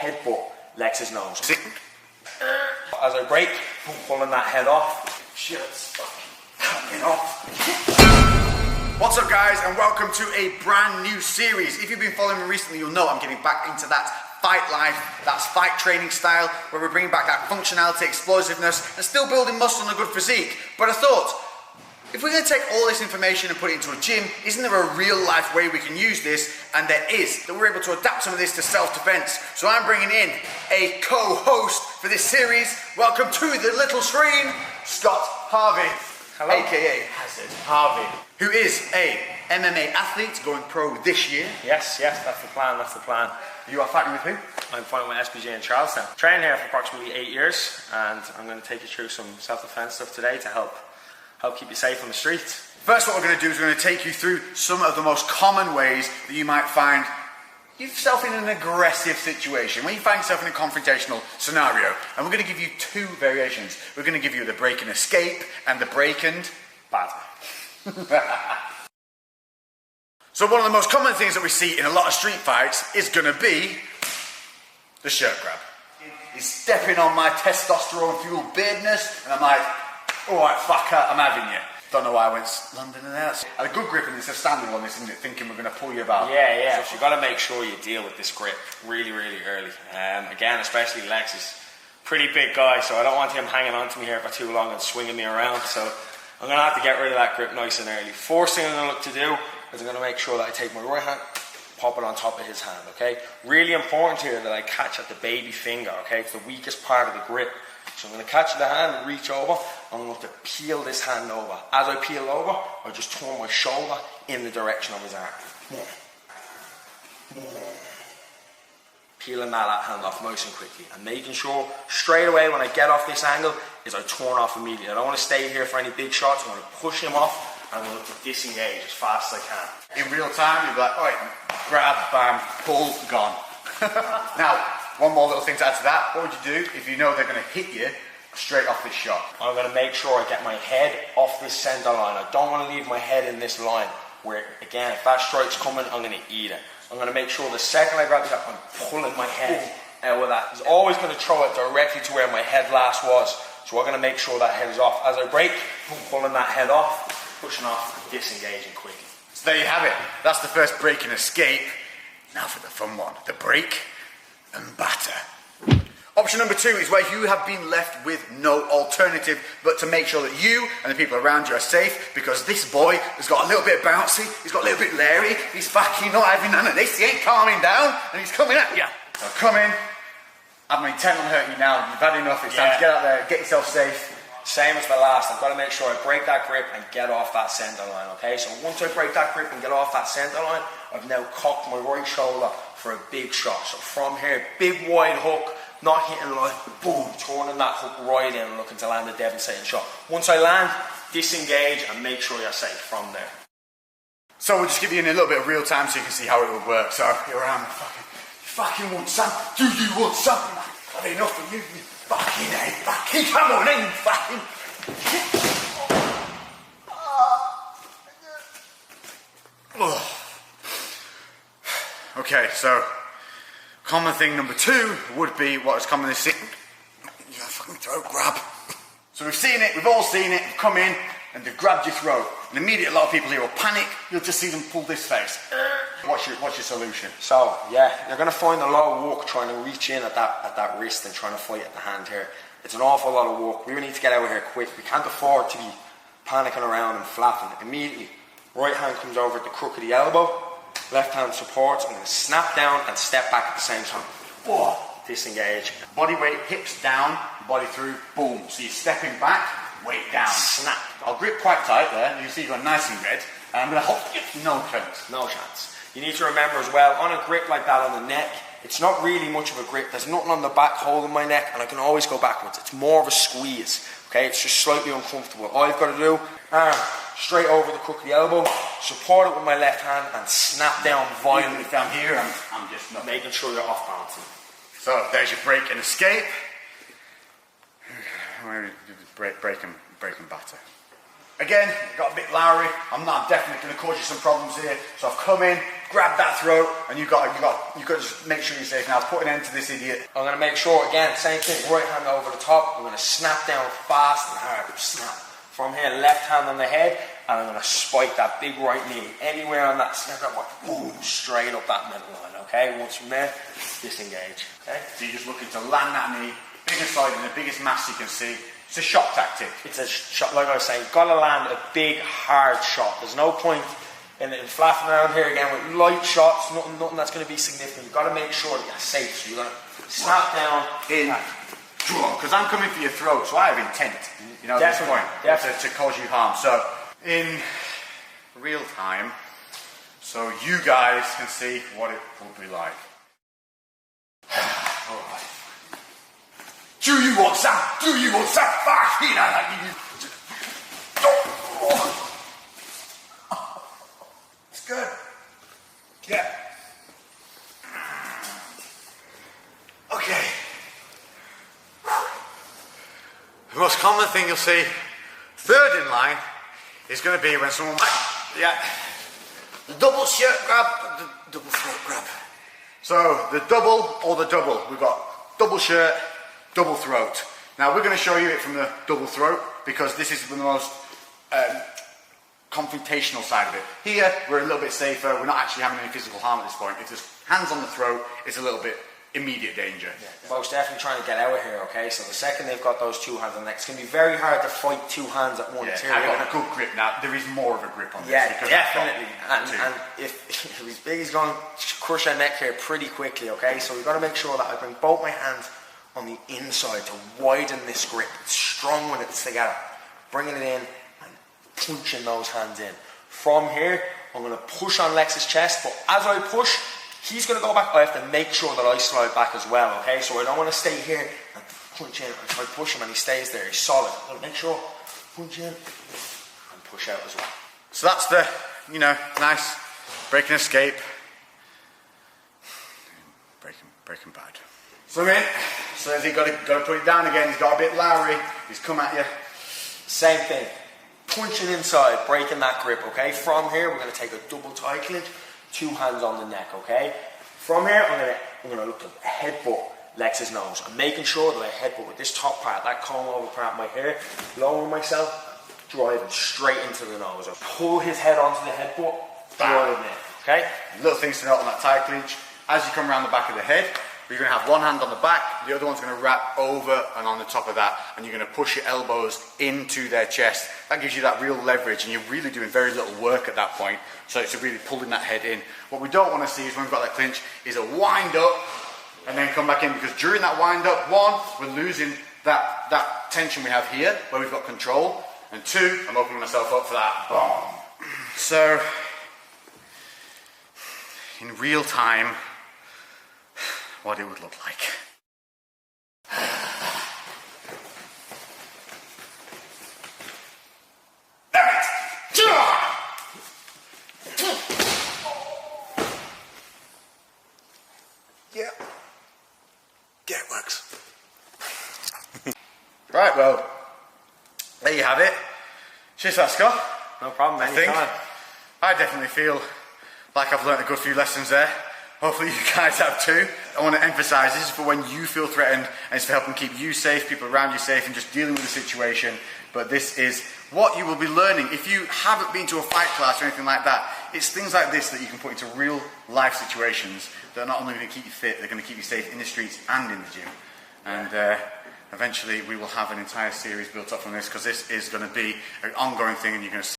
headbutt Lex's nose. As I break, pulling that head off. Shit's coming off. What's up guys, and welcome to a brand new series. If you've been following me recently, you'll know I'm getting back into that fight life, that's fight training style, where we're bringing back that functionality, explosiveness, and still building muscle and a good physique. But I thought, if we're going to take all this information and put it into a gym, isn't there a real life way we can use this? And there is, that we're able to adapt some of this to self-defense. So I'm bringing in a co-host for this series. Welcome to the little screen, Scott Harvey. Hello. AKA Hazard Harvey. Who is a MMA athlete going pro this year. Yes, that's the plan, You are fighting with who? I'm fighting with SBJ in Charlestown. Trained here for approximately 8 years, and I'm going to take you through some self-defense stuff today to help keep you safe on the streets. First, what we're going to do is we're going to take you through some of the most common ways that you might find yourself in an aggressive situation, when you find yourself in a confrontational scenario. And we're going to give you two variations. We're going to give you the break and escape and the break and batter. So one of the most common things that we see in a lot of street fights is going to be the shirt grab. He's stepping on my testosterone-fueled beardness, and I'm like, alright, fucker, I'm having you. Don't know why I went London and that. I had a good grip, and it's a standing on this, isn't it? Thinking we're going to pull you about. Yeah. So you've got to make sure you deal with this grip really early. Again, especially Lex is a pretty big guy, so I don't want him hanging on to me here for too long and swinging me around. So I'm going to have to get rid of that grip nice and early. First thing I'm going to look to do is I'm going to make sure that I take my right hand, pop it on top of his hand, okay? Really important here that I catch at the baby finger, okay? It's the weakest part of the grip. So I'm going to catch the hand and reach over. I'm going to peel this hand over. As I peel over, I just turn my shoulder in the direction of his arm. Peeling that hand off nice and quickly. And making sure straight away when I get off this angle is I turn off immediately. I don't want to stay here for any big shots. I want to push him off. I'm going to look to disengage as fast as I can. In real time, you'll be like, alright, grab, bam, pull, gone. Now, one more little thing to add to that. What would you do if you know they're going to hit you straight off this shot? I'm going to make sure I get my head off this center line. I don't want to leave my head in this line where, again, if that strike's coming, I'm going to eat it. I'm going to make sure the second I grab the shot, I'm pulling my head out with that. He's always going to throw it directly to where my head last was. So we're going to make sure that head is off. As I break, pulling that head off, pushing off, disengaging quickly. So there you have it. That's the first break and escape. Now for the fun one, the break and batter. Option number 2 is where you have been left with no alternative but to make sure that you and the people around you are safe, because this boy has got a little bit bouncy, he's got a little bit leery, he's fucking not having none of this, he ain't calming down, and he's coming at you. So come in, I'm intent on hurting you now, you've had enough, it's time to get out there, get yourself safe. Same as the last, I've got to make sure I break that grip and get off that center line, okay? So once I break that grip and get off that center line, I've now cocked my right shoulder for a big shot. So from here, big wide hook, not hitting line, boom, turning that hook right in and looking to land a devastating shot. Once I land, disengage and make sure you're safe from there. So we'll just give you in a little bit of real time so you can see how it would work. So here I am, you fucking want some? Do you want something? I've had enough of you, you fucking hate, fucking come on in, fucking. Okay, so common thing number 2 would be what is commonly seen. Your fucking throat grab. So we've seen it, we've all seen it, you've come in and they've grabbed your throat. And immediately a lot of people here will panic, you'll just see them pull this face. What's your solution? So, yeah, you're going to find a lot of work trying to reach in at that wrist and trying to fight at the hand here. It's an awful lot of work. We need to get out of here quick. We can't afford to be panicking around and flapping. Immediately, right hand comes over at the crook of the elbow, left hand supports. I'm going to snap down and step back at the same time. Oh, disengage. Body weight, hips down, body through, boom. So you're stepping back, weight down. Snap. I'll grip quite tight there. You can see you've got nice and red. And I'm going to hold no chance. No chance. You need to remember as well, on a grip like that on the neck, it's not really much of a grip. There's nothing on the back holding my neck, and I can always go backwards. It's more of a squeeze. Okay, it's just slightly uncomfortable. All you've got to do, arm straight over the crook of the elbow, support it with my left hand, and snap down violently. If I'm here, I'm just not making sure you're off balancing. So there's your break and escape. Break and batter. Again, got a bit lowery. I'm definitely going to cause you some problems here. So I've come in, grab that throat, and you got to just make sure you're safe. Now put an end to this idiot. I'm going to make sure, again, same thing, right hand over the top. I'm going to snap down fast and hard. Snap. From here, left hand on the head, and I'm going to spike that big right knee. Anywhere on that snap, boom, straight up that middle line, okay? Once from there, disengage, okay? So you're just looking to land that knee, biggest side and the biggest mass you can see. It's a shot tactic. It's a shot, like I was saying, you've got to land a big, hard shot. There's no point in flapping around here again with light shots, nothing that's going to be significant. You've got to make sure that you're safe. So you're going to snap down in, because I'm coming for your throat, so I have intent, you know, at this point, to cause you harm. So in real time, so you guys can see what it will be like. Alright. Do you want some? Do you want some? It's good. Yeah. Okay. The most common thing you'll see, third in line, is going to be when someone, the double shirt grab, the double throat grab. So the double or the double, we've got double shirt, double throat. Now we're going to show you it from the double throat because this is the most confrontational side of it. Here we're a little bit safer, we're not actually having any physical harm at this point. If there's hands on the throat, it's a little bit immediate danger. Yeah, most definitely trying to get out of here, okay? So the second they've got those two hands on the neck, it's going to be very hard to fight two hands at once. Yeah, I've got a good grip now. There is more of a grip on this. Yeah, definitely. And if he's big, he's going to crush our neck here pretty quickly, okay? So we've got to make sure that I bring both my hands on the inside to widen this grip. It's strong when it's together. Bringing it in and punching those hands in. From here, I'm going to push on Lex's chest, but as I push, he's going to go back. I have to make sure that I slide back as well, okay? So I don't want to stay here and punch in and try to push him and he stays there. He's solid. I'm going to make sure, punch in and push out as well. So that's the, you know, nice break and escape. Breaking bad. So in, so as he got to put it down again, he's got a bit Lowry, he's come at you. Same thing. Punching inside, breaking that grip, okay? From here, we're going to take a double tie clinch, two hands on the neck, okay? From here, I'm going to look to headbutt Lex's nose. I'm making sure that I headbutt with this top part, that comb over part of my hair, lowering myself, driving straight into the nose. I pull his head onto the headbutt, driving it, okay? Little things to note on that tie clinch. As you come around the back of the head, you're going to have one hand on the back, the other one's going to wrap over and on the top of that, and you're going to push your elbows into their chest. That gives you that real leverage, and you're really doing very little work at that point, so it's really pulling that head in. What we don't want to see is when we've got that clinch, is a wind up, and then come back in, because during that wind up, one, we're losing that tension we have here, where we've got control, and two, I'm opening myself up for that boom. So, in real time, what it would look like. Yeah. Yeah, it works. Right, well, there you have it. Cheers, Scott. No problem, anytime. I definitely feel like I've learned a good few lessons there. Hopefully you guys have too. I want to emphasize this is for when you feel threatened, and it's for helping keep you safe, people around you safe, and just dealing with the situation. But this is what you will be learning. If you haven't been to a fight class or anything like that, it's things like this that you can put into real life situations that are not only going to keep you fit, they're going to keep you safe in the streets and in the gym. And eventually we will have an entire series built up from this, because this is going to be an ongoing thing, and you're going to